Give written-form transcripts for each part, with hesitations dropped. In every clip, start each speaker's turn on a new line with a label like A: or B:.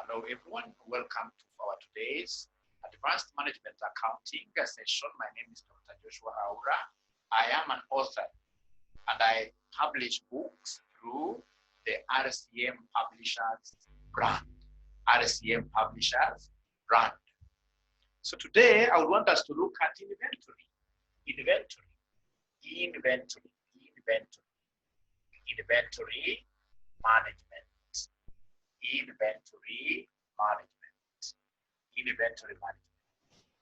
A: Hello everyone, welcome to our today's Advanced Management Accounting session. My name is Dr. Joshua Aura. I am an author and I publish books through the RCM Publishers brand. RCM Publishers brand. So today I would want us to look at inventory management. Inventory management.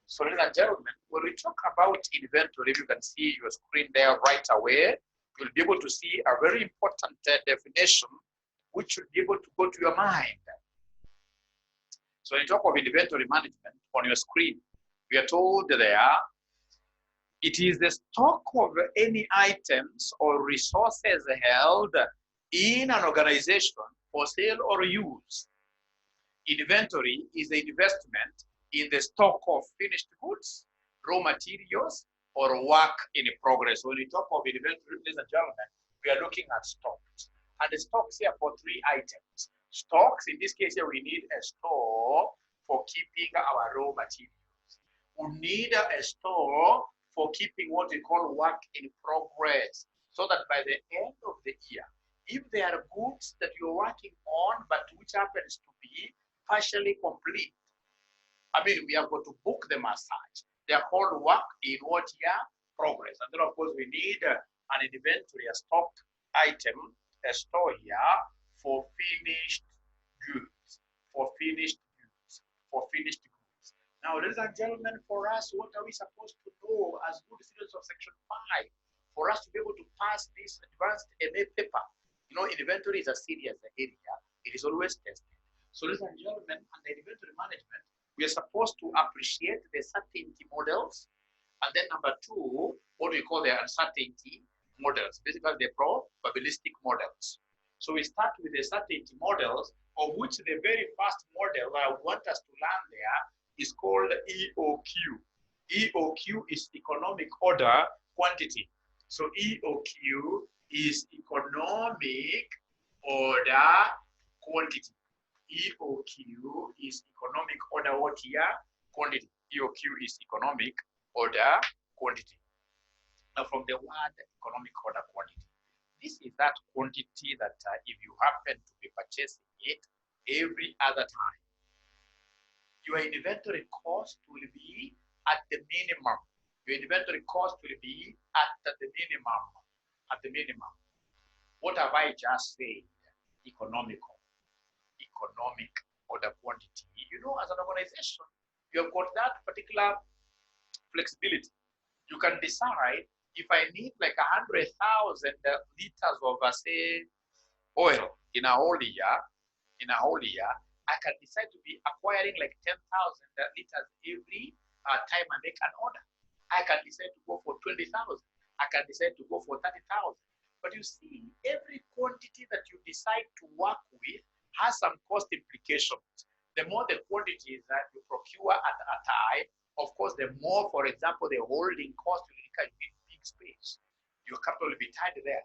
A: So ladies and gentlemen, when we talk about inventory, you can see your screen there right away. You'll be able to see a very important definition which should be able to go to your mind. So when you talk of inventory management on your screen, we are told there it is the stock of any items or resources held in an organization for sale or use. Inventory is the investment in the stock of finished goods, raw materials, or work in progress. When we talk of inventory, ladies and gentlemen, we are looking at stocks. And the stocks here for three items. Stocks, in this case here, we need a store for keeping our raw materials. We need a store for keeping what we call work in progress, so that by the end of the year, if there are goods that you're working on, but which happens to be partially complete, we are going to book them as such. They are called work in what year? Progress. And then, of course, we need an inventory, a stock item, a store here for finished goods. Now, ladies and gentlemen, for us, what are we supposed to know as good students of Section 5 for us to be able to pass this advanced MA paper? You know, inventory is a serious area. It is always tested. So, ladies and gentlemen, under inventory management, we are supposed to appreciate the certainty models. And then number two, what we call the uncertainty models, basically the probabilistic models. So we start with the certainty models, of which the very first model that I want us to learn there is called EOQ. EOQ is economic order quantity. So EOQ is economic order quantity. EOQ is economic order what here? Quantity. EOQ is economic order quantity. Now from the word economic order quantity, this is that quantity that if you happen to be purchasing it every other time, your inventory cost will be at the minimum. Your inventory cost will be at the minimum. At the minimum. What have I just said? Economic order quantity. You know, as an organization, you have got that particular flexibility. You can decide if I need like 100,000 liters of, say, oil in a whole year. I can decide to be acquiring like 10,000 liters every time I make an order. I can decide to go for 20,000. I can decide to go for 30,000. But you see, every quantity that you decide to work with has some cost implications. The more the quantities that you procure at a time, of course, the more, for example, the holding cost will incur. You need big space. Your capital will be tied there.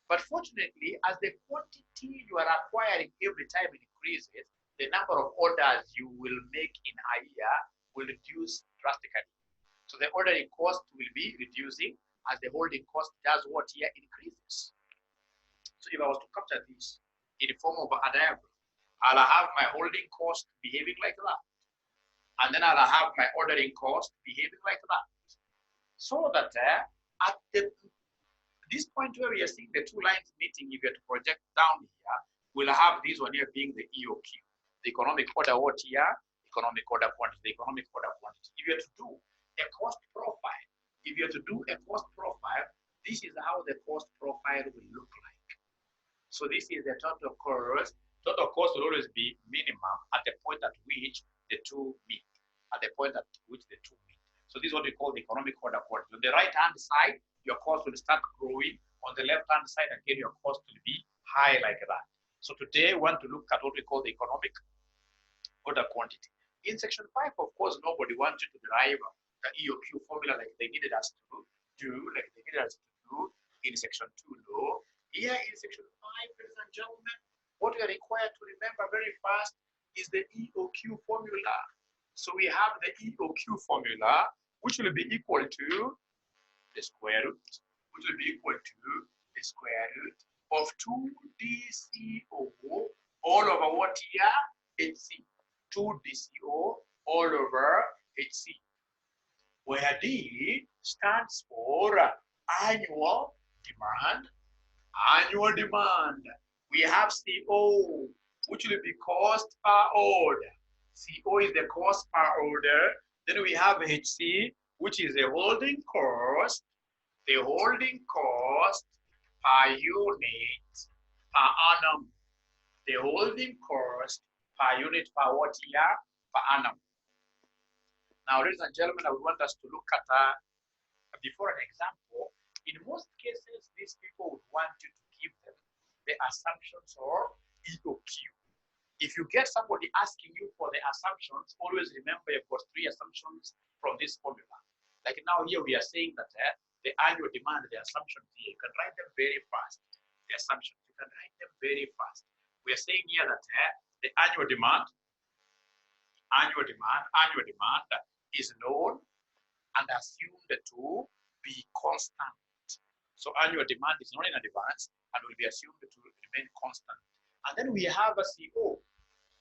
A: But fortunately, as the quantity you are acquiring every time increases, the number of orders you will make in a year will reduce drastically. So the ordering cost will be reducing as the holding cost does what here increases. So if I was to capture this in the form of a diagram, I'll have my holding cost behaving like that. And then I'll have my ordering cost behaving like that. So that at this point where we are seeing the two lines meeting, if you are to project down here, we'll have this one here being the EOQ. The economic order what here? Economic order quantity. The economic order quantity. If you are to do a cost profile, this is how the cost profile will look like. So this is the total cost. Total cost will always be minimum at the point at which the two meet. So this is what we call the economic order quantity. On the right-hand side, your cost will start growing. On the left-hand side, again, your cost will be high like that. So today, we want to look at what we call the economic order quantity. In Section 5, of course, nobody wants you to derive the EOQ formula like they needed us to do, in Section 2 law. Here in Section 5, ladies and gentlemen, what we are required to remember very fast is the EOQ formula. So we have the EOQ formula, which will be equal to the square root, which will be equal to the square root of 2DCO all over what here? HC. 2DCO all over HC, where D stands for annual demand. Annual demand. We have CO, which will be cost per order. CO is the cost per order. Then we have HC, which is the holding cost. The holding cost per unit per annum. The holding cost per unit per what year? Per annum. Now, ladies and gentlemen, I would want us to look at, before an example, in most cases, these people would want you to give them the assumptions or EOQ. If you get somebody asking you for the assumptions, always remember you've got 3 assumptions from this formula. Like now here we are saying that the annual demand, the assumptions here, you can write them very fast. The assumptions, you can write them very fast. We are saying here that the annual demand is known and assumed to be constant. So annual demand is known in advance and will be assumed to remain constant. And then we have a CO.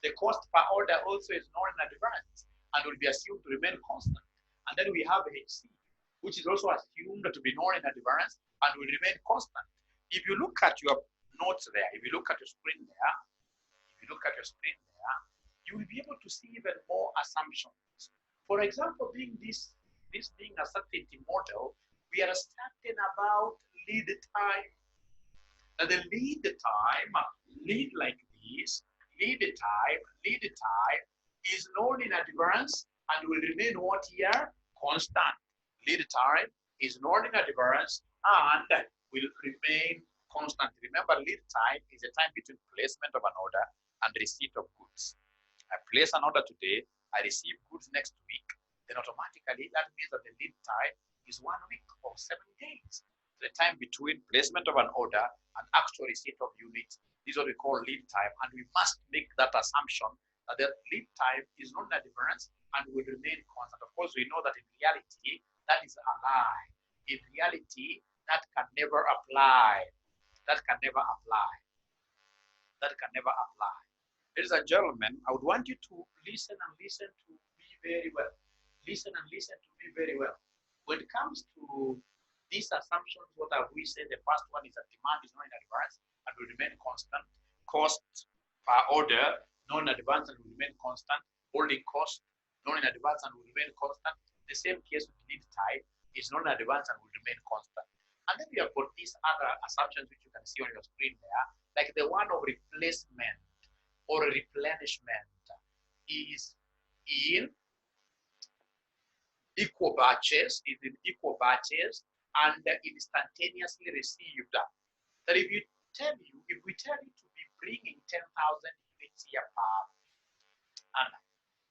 A: The cost per order also is known in advance and will be assumed to remain constant. And then we have HC, which is also assumed to be known in advance and will remain constant. If you look at your notes there, if you look at your screen there, you will be able to see even more assumptions. For example, being this being a certainty model, we are starting about lead time. Now the lead time, lead like this, lead time is known in advance and will remain what here? Constant. Lead time is known in advance and will remain constant. Remember, lead time is a time between placement of an order and receipt of goods. I place an order today, I receive goods next week, then automatically that means that the lead time is 1 week or 7 days. The time between placement of an order and actual receipt of units is what we call lead time, and we must make that assumption that the lead time is known in advance and will remain constant. Of course, we know that in reality, that is a lie. In reality, that can never apply. That can never apply. Ladies and gentlemen, I would want you to listen to me very well. Listen to me very well. When it comes to these assumptions, what have we said? The first one is that demand is known in advance and will remain constant. Cost per order known in advance and will remain constant. Holding cost known in advance and will remain constant. The same case with lead time is known in advance and will remain constant. And then we have got these other assumptions which you can see on your screen there, like the one of replacement or replenishment is in equal batches, and instantaneously received. That if we tell you to be bringing 10,000 units here per annum,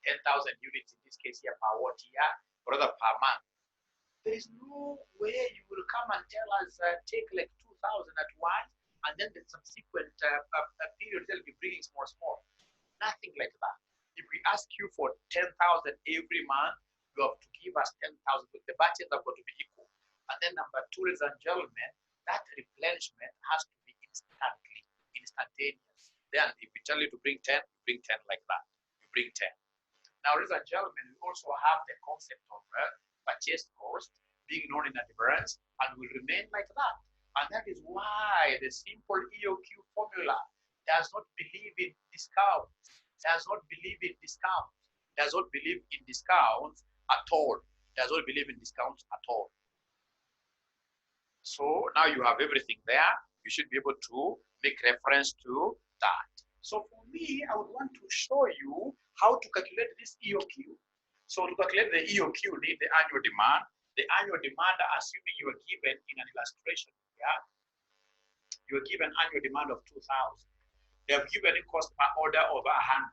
A: 10,000 units in this case here per what year, or rather per month, there is no way you will come and tell us take like 2,000 at once, and then the subsequent period they'll be bringing small. Nothing like that. If we ask you for 10,000 every month, you have to give us 10,000. The batches have got to be equal. And then number 2, ladies and gentlemen, that replenishment has to be instantaneous. Then if we tell you to bring 10, you bring 10 like that. You bring 10. Now, ladies and gentlemen, we also have the concept of purchase cost being known in advance and will remain like that. And that is why the simple EOQ formula does not believe in discounts, does not believe in discounts at all. So now you have everything there. You should be able to make reference to that. So for me, I would want to show you how to calculate this EOQ. So to calculate the EOQ, you need the annual demand. The annual demand, assuming you are given in an illustration, you are given annual demand of 2,000. They have given you cost per order of 100.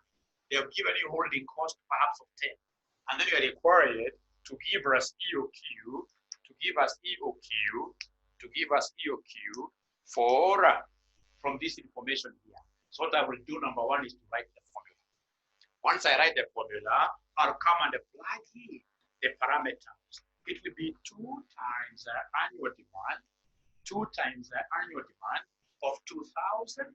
A: They have given you holding cost perhaps of 10. And then you are required to give us EOQ, for from this information here. So what I will do, number 1, is to write the formula. Once I write the formula, I'll come and plug in the parameters. It will be 2 times the annual demand, 2 times the annual demand of 2,000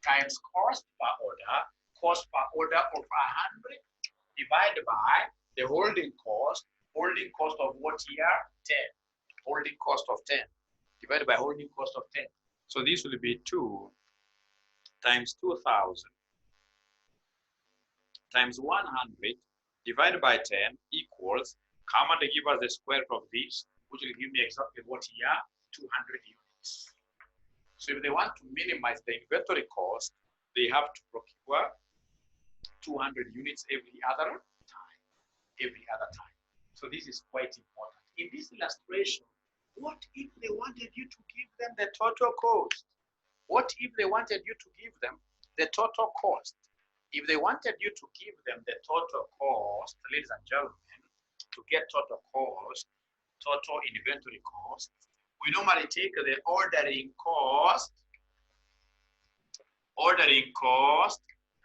A: times cost per order of 100 divided by the holding cost of what year? 10. Holding cost of 10 divided by holding cost of 10. So this will be 2 times 2,000 times 100 divided by 10 equals, come and give us the square root of this, which will give me exactly what year? 200 units. So if they want to minimize the inventory cost, they have to procure 200 units every other time. So this is quite important. In this illustration, what if they wanted you to give them the total cost? What if they wanted you to give them the total cost? If they wanted you to give them the total cost, ladies and gentlemen, to get total cost, total inventory cost, we normally take the ordering cost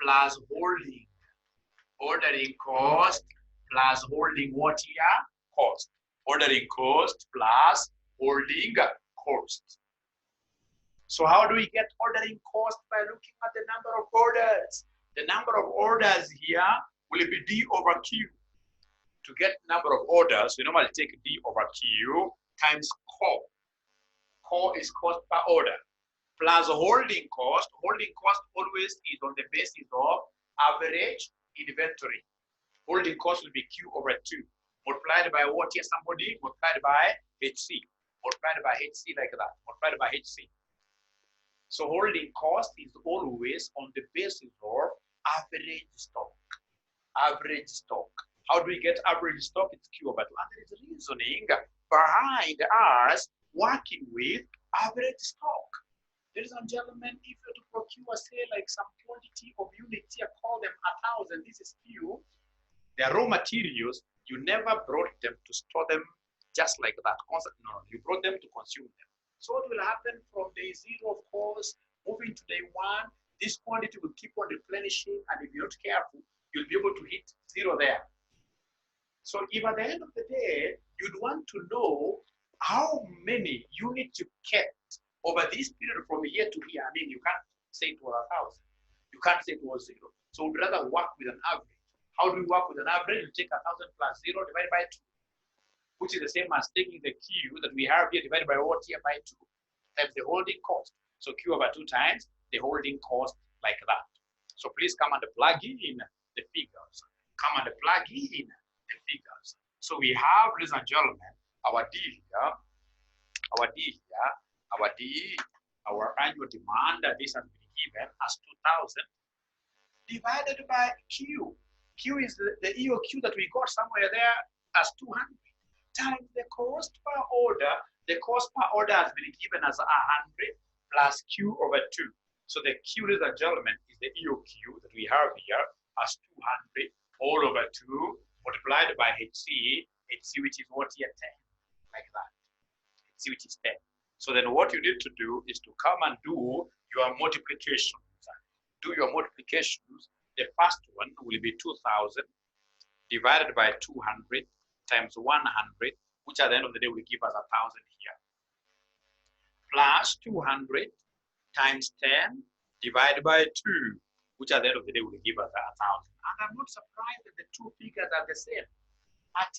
A: plus holding. Ordering cost plus holding what here? Cost. Ordering cost plus holding cost. So how do we get ordering cost? By looking at the number of orders. The number of orders here will be D over Q. To get number of orders, we normally take D over Q times core. Core is cost per order. Plus holding cost. Holding cost always is on the basis of average inventory. Holding cost will be Q over 2. Multiplied by what here? Somebody multiplied by HC. Multiplied by HC like that. Multiplied by HC. So holding cost is always on the basis of average stock. Average stock. How do we get average stock? It's Q over 2. And there is reasoning behind us working with average stock. Ladies and gentlemen, if you're to procure, say, like some quantity of units here, call them 1,000, this is Q. The raw materials, you never brought them to store them just like that. No, you brought them to consume them. So what will happen from day 0, of course, moving to day 1, this quantity will keep on replenishing, and if you're not careful, you'll be able to hit 0 there. So if at the end of the day, you'd want to know how many units you kept over this period from here to here. I mean, you can't say it was 1,000. You can't say it was 0. So we'd rather work with an average. How do we work with an average? You take 1,000 plus 0 divided by 2, which is the same as taking the Q that we have here divided by what here by 2 times the holding cost. So Q over 2 times the holding cost like that. So please come and plug in the figures. Come and plug in the figures. So we have, ladies and gentlemen, our D here, our annual demand, this has been given as 2,000 divided by Q. Q is the EOQ that we got somewhere there as 200 times the cost per order. The cost per order has been given as 100 plus Q over 2. So the Q, ladies and gentlemen, is the EOQ that we have here as 200 all over 2 multiplied by HC, which is what here 10, like that. HC which is 10. So then what you need to do is to come and do your multiplications. Do your multiplications. The first one will be 2,000 divided by 200 times 100, which at the end of the day will give us 1,000 here. Plus 200 times 10 divided by 2, which at the end of the day will give us 1,000. And I'm not surprised that the two figures are the same. At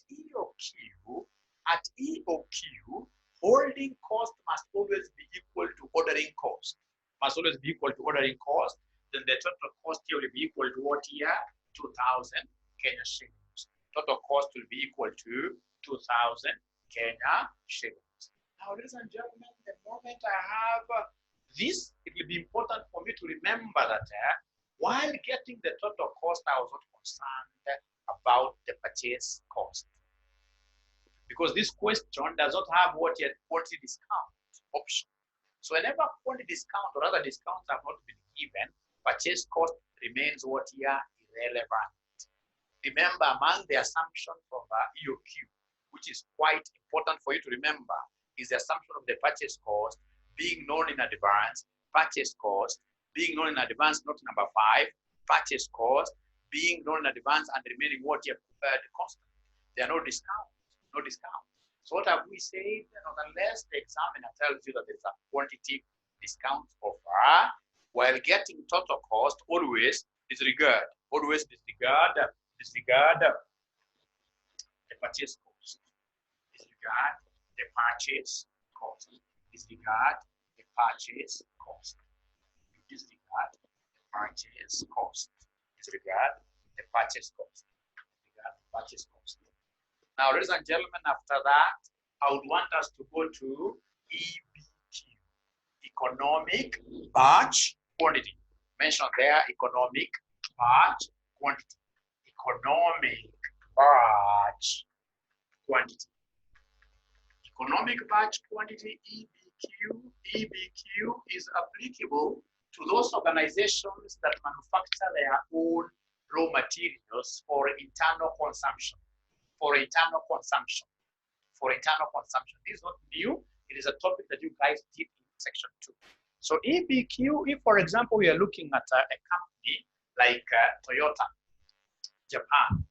A: EOQ, holding cost must always be equal to ordering cost. Must always be equal to ordering cost. Then the total cost here will be equal to what here? 2,000 Kenya shillings. Total cost will be equal to 2,000 Kenya shillings. Now, ladies and gentlemen, the moment I have this, it will be important for me to remember that while getting the total cost, I was not concerned about the purchase cost. Because this question does not have what yet quantity discount option. So whenever quantity discount or other discounts have not been given, purchase cost remains what here irrelevant. Remember, among the assumptions of EOQ, which is quite important for you to remember, is the assumption of the purchase cost being known in advance, purchase cost being known in advance, not number 5, purchase cost being known in advance and remaining what you have constant. There are no discounts, no discounts. So what have we said? Unless the examiner tells you that there's a quantity discount offer, while getting total cost, always disregard the purchase cost. Disregard the purchase cost. Disregard the purchase cost. Disregard the purchase cost. Disregard the purchase cost. Disregard the purchase cost. Now, ladies and gentlemen, after that, I would want us to go to EBQ, economic batch quantity. Mention there economic batch quantity. Economic batch quantity. Economic batch quantity, EBQ. EBQ is applicable to those organizations that manufacture their own raw materials for internal consumption. For internal consumption. This is not new. It is a topic that you guys did in section 2. So EBQ, if for example we are looking at a company like Toyota, Japan,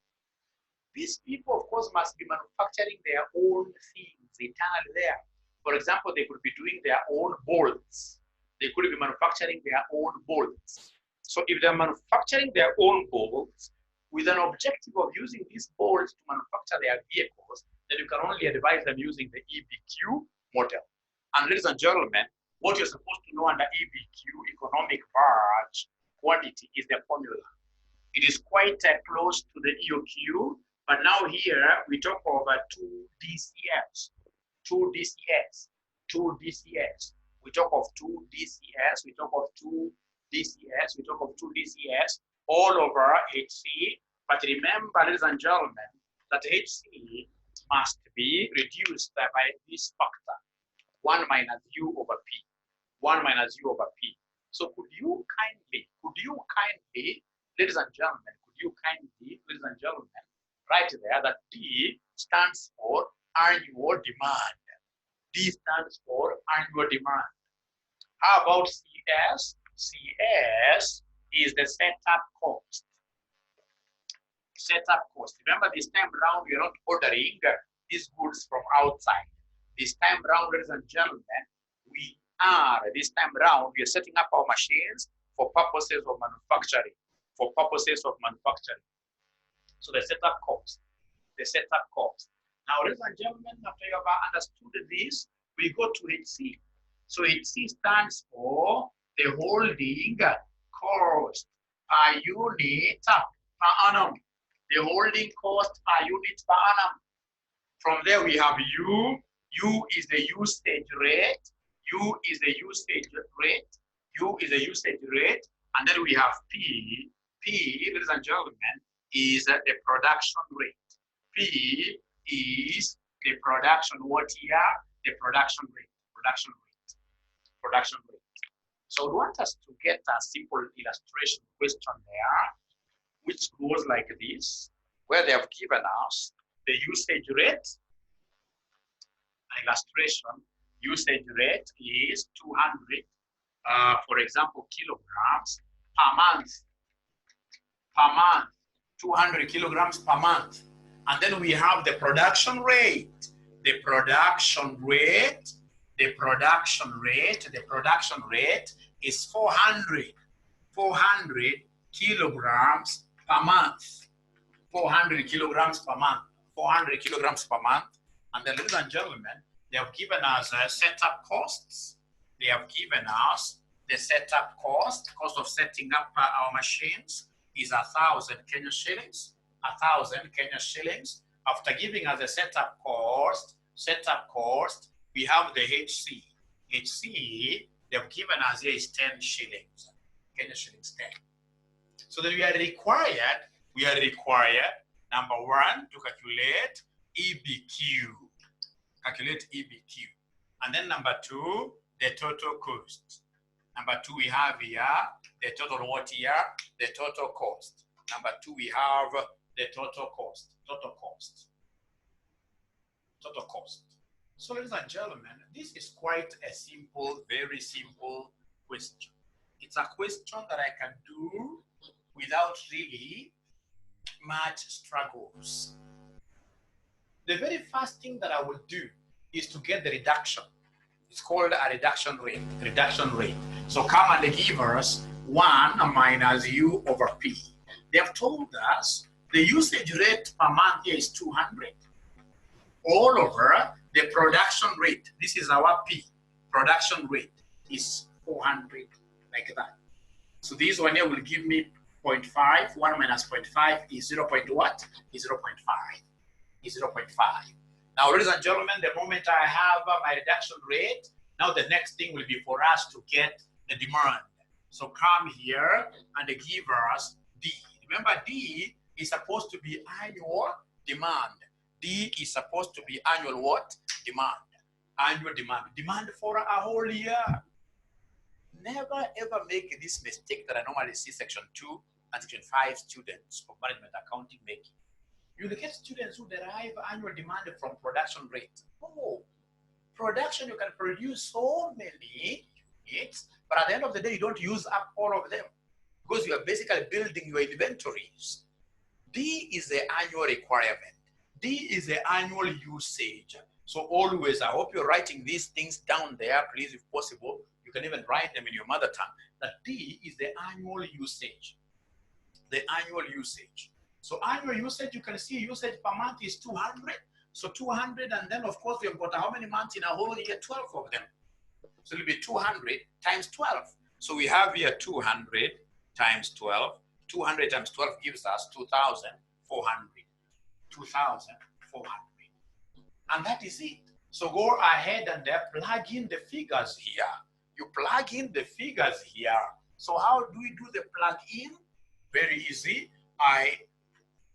A: these people of course must be manufacturing their own things internally there. For example, they could be doing their own bolts. They could be manufacturing their own bolts. So if they're manufacturing their own bolts with an objective of using these bolts to manufacture their vehicles, then you can only advise them using the EBQ model. And ladies and gentlemen, what you're supposed to know under EBQ, economic batch quantity, is the formula. It is quite close to the EOQ, but now here we talk of 2 DCS. 2 DCS. 2 DCS. We talk of 2 DCS. We talk of 2 DCS. We talk of 2 DCS all over HC. But remember, ladies and gentlemen, that HC must be reduced by this factor, 1 minus U over P. 1 minus U over P. So could you kindly, ladies and gentlemen, write there that D stands for annual demand. D stands for annual demand. How about CS? CS is the setup cost. Setup cost. Remember, this time around, we are not ordering these goods from outside. This time around, ladies and gentlemen, this time around, we are setting up our machines for purposes of manufacturing. So the setup cost. Now, ladies and gentlemen, after you have understood this, we go to HC. So HC stands for the holding cost per unit per annum. The holding cost per unit per annum. From there, we have U. U is the usage rate. U is the usage rate. And then we have P. P, ladies and gentlemen, is the production rate. P is the production, what here? The production rate. So we want us to get a simple illustration question there, which goes like this, where they have given us the usage rate. An illustration, usage rate is 200, for example, kilograms per month. 200 kilograms per month. And then we have the production rate. The production rate is 400 kilograms per month. 400 kilograms per month. And then, ladies and gentlemen, they have given us setup costs. They have given us the setup cost of setting up our machines is 1,000 Kenya shillings. 1,000 Kenya shillings. After giving us the setup cost, we have the HC. HC, they have given us here is 10 shillings. Kenya shillings 10. So then we are required, number 1, to calculate EBQ. And then number 2, the total cost. Number 2, we have here the total what here? The total cost. Number 2, we have the total cost. So ladies and gentlemen, this is quite a simple, very simple question. It's a question that I can do without really much struggles. The very first thing that I will do is to get the reduction. It's called a reduction rate. Reduction rate. So come and give us 1 minus u over p. They have told us the usage rate per month here is 200. All over the production rate. This is our p. Production rate is 400, like that. So this one here will give me 0.5. 1 minus 0.5 is 0. What? Is 0.5. Is 0.5. Now, ladies and gentlemen, the moment I have my reduction rate, now the next thing will be for us to get the demand. So come here and give us D. Remember, D is supposed to be annual demand. D is supposed to be annual what? Demand. Annual demand. Demand for a whole year. Never ever make this mistake that I normally see section 2 and section 5 students of management accounting making. You will get students who derive annual demand from production rate. Oh, production, you can produce so many units, but at the end of the day, you don't use up all of them because you are basically building your inventories. D is the annual requirement. D is the annual usage. So always, I hope you're writing these things down there, please, if possible. You can even write them in your mother tongue. That D is the annual usage. The annual usage. So annual usage, you can see usage per month is 200. So 200, and then of course we have got how many months in a whole year? 12 of them. So it will be 200 times 12. So we have here 200 times 12. 200 times 12 gives us 2,400. 2,400. And that is it. So go ahead and plug in the figures here. You plug in the figures here. So how do we do the plug in? Very easy. I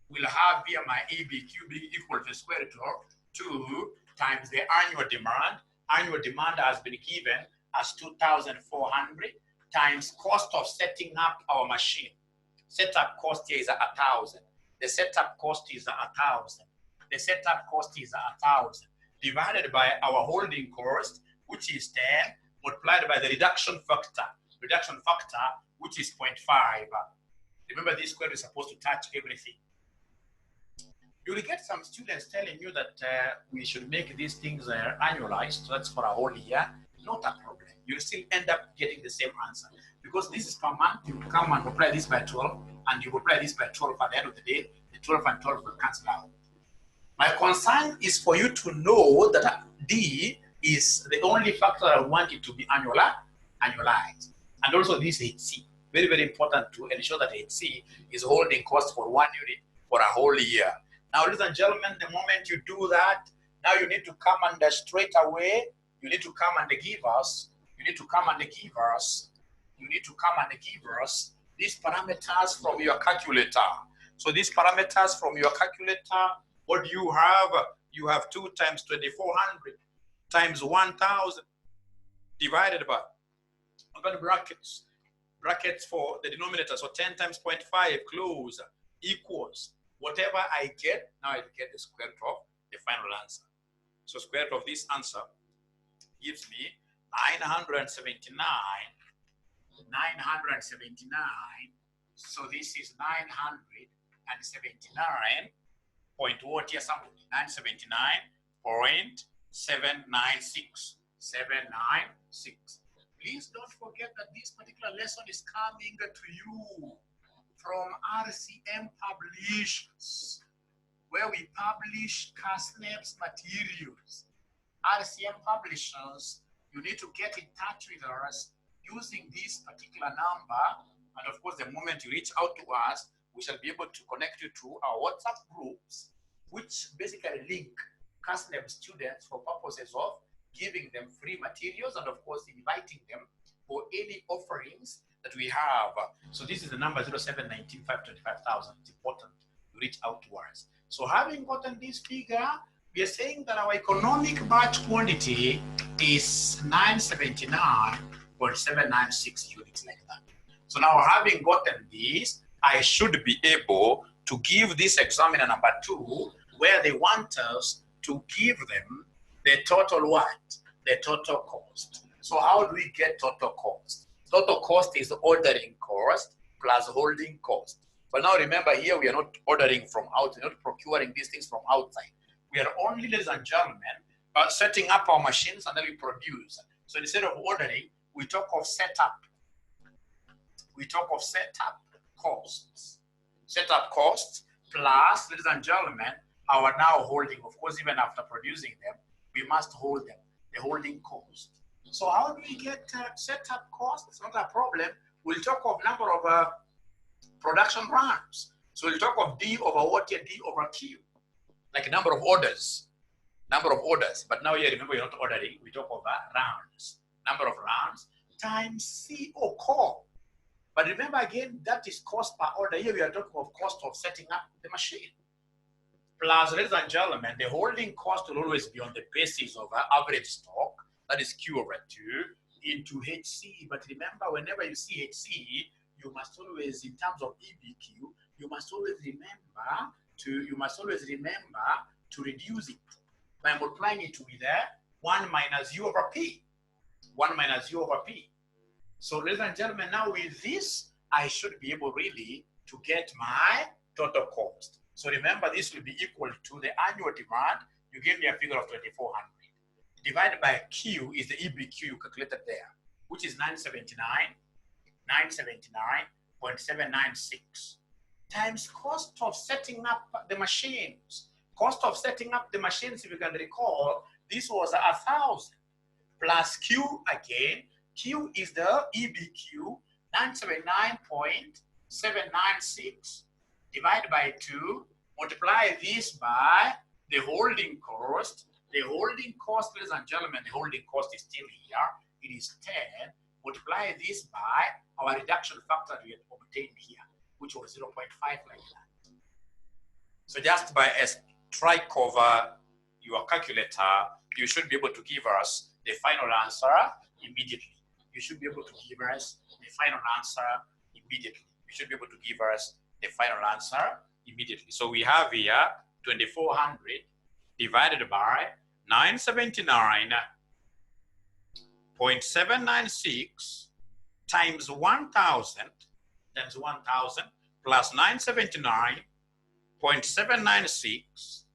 A: will have here my EB cubic equal to square root of 2 times the annual demand. Annual demand has been given as 2,400 times cost of setting up our machine. Setup cost here is 1,000. The setup cost is 1,000. The setup cost is 1,000 divided by our holding cost, which is 10, multiplied by the reduction factor. Reduction factor, which is 0.5. Remember, this square is supposed to touch everything. You will get some students telling you that we should make these things annualized. So that's for a whole year. Not a problem. You'll still end up getting the same answer. Because this is per month, you come and multiply this by 12, and you multiply this by 12 at the end of the day, the 12 and 12 will cancel out. My concern is for you to know that D is the only factor I want it to be annualized. And also this HC. Very, very important to ensure that HC is holding cost for 1 unit for a whole year. Now, ladies and gentlemen, the moment you do that, now you need to come and straight away, you need to come and give us these parameters from your calculator. So these parameters from your calculator, what do you have? You have 2 times 2,400 times 1,000 divided by, open brackets. Brackets for the denominator. So 10 times 0.5 close equals whatever I get. Now I get the square root of the final answer. So square root of this answer gives me 979. So this is 979 point what here? Something 979.796. 796. Please don't forget that this particular lesson is coming to you from RCM Publishers, where we publish CASNEB's materials. RCM Publishers, you need to get in touch with us using this particular number. And of course, the moment you reach out to us, we shall be able to connect you to our WhatsApp groups, which basically link CASNEB students for purposes of giving them free materials and of course inviting them for any offerings that we have. So this is the number 0719 525,000. It's important to reach out to us. So having gotten this figure, we are saying that our economic batch quantity is 979.796 units, like that. So now having gotten this, I should be able to give this examiner number 2, where they want us to give them the total what? The total cost. So how do we get total cost? Total cost is ordering cost plus holding cost. But now remember, here we are not ordering from out, we're not procuring these things from outside. We are only, ladies and gentlemen, setting up our machines and then we produce. So instead of ordering, we talk of setup. We talk of setup costs. Setup costs plus, ladies and gentlemen, our now holding. Of course, even after producing them, we must hold them, the holding cost. So how do we get setup costs? It's not a problem. We'll talk of number of production runs. So we'll talk of D over what here, D over Q, like number of orders. Number of orders. But now here, remember, you're not ordering. We talk of rounds. Number of rounds times C or call. But remember again, that is cost per order. Here we are talking of cost of setting up the machine. Plus, ladies and gentlemen, the holding cost will always be on the basis of average stock. That is Q over 2 into HC. But remember, whenever you see HC, you must always, in terms of EBQ, you must always remember to reduce it by multiplying it with 1 minus U over P. 1 minus U over P. So, ladies and gentlemen, now with this, I should be able really to get my total cost. So remember, this will be equal to the annual demand. You gave me a figure of 2,400. Divided by Q is the EBQ you calculated there, which is 979.796 times cost of setting up the machines. Cost of setting up the machines, if you can recall, this was 1,000 plus Q again. Q is the EBQ, 979.796 divided by 2, multiply this by the holding cost. The holding cost, ladies and gentlemen, the holding cost is still here. It is 10. Multiply this by our reduction factor we had obtained here, which was 0.5 like that. So just by a strike over your calculator, you should be able to give us the final answer immediately. You should be able to give us the final answer immediately. You should be able to give us the final answer immediately. So we have here 2,400 divided by 979.796 times 1,000 plus 979.796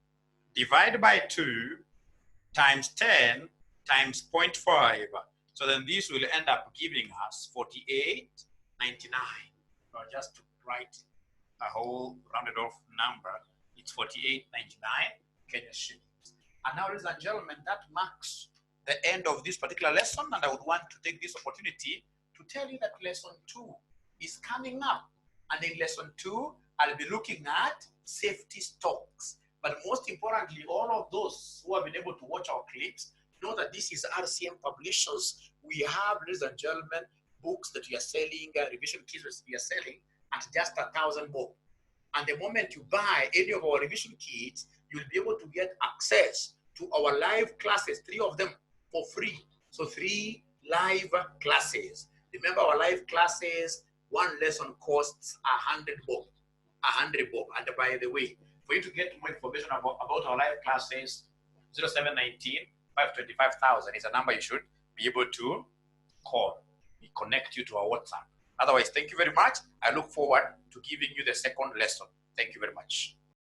A: divided by 2 times 10 times 0.5. So then this will end up giving us 48.99. So just to write a whole rounded off number, it's 48.99 Kenya shillings. And now, ladies and gentlemen, that marks the end of this particular lesson, and I would want to take this opportunity to tell you that lesson 2 is coming up. And in lesson 2, I'll be looking at safety stocks. But most importantly, all of those who have been able to watch our clips know that this is RCM Publishers. We have, ladies and gentlemen, books that we are selling, revision kits that we are selling at just 1,000 bob. And the moment you buy any of our revision kits, you'll be able to get access to our live classes, 3 of them for free. So 3 live classes. Remember, our live classes, 1 lesson costs 100 bob. 100 bob. And by the way, for you to get more information about our live classes, 0719 525,000 is a number you should be able to call. We connect you to our WhatsApp. Otherwise, thank you very much. I look forward to giving you the second lesson. Thank you very much.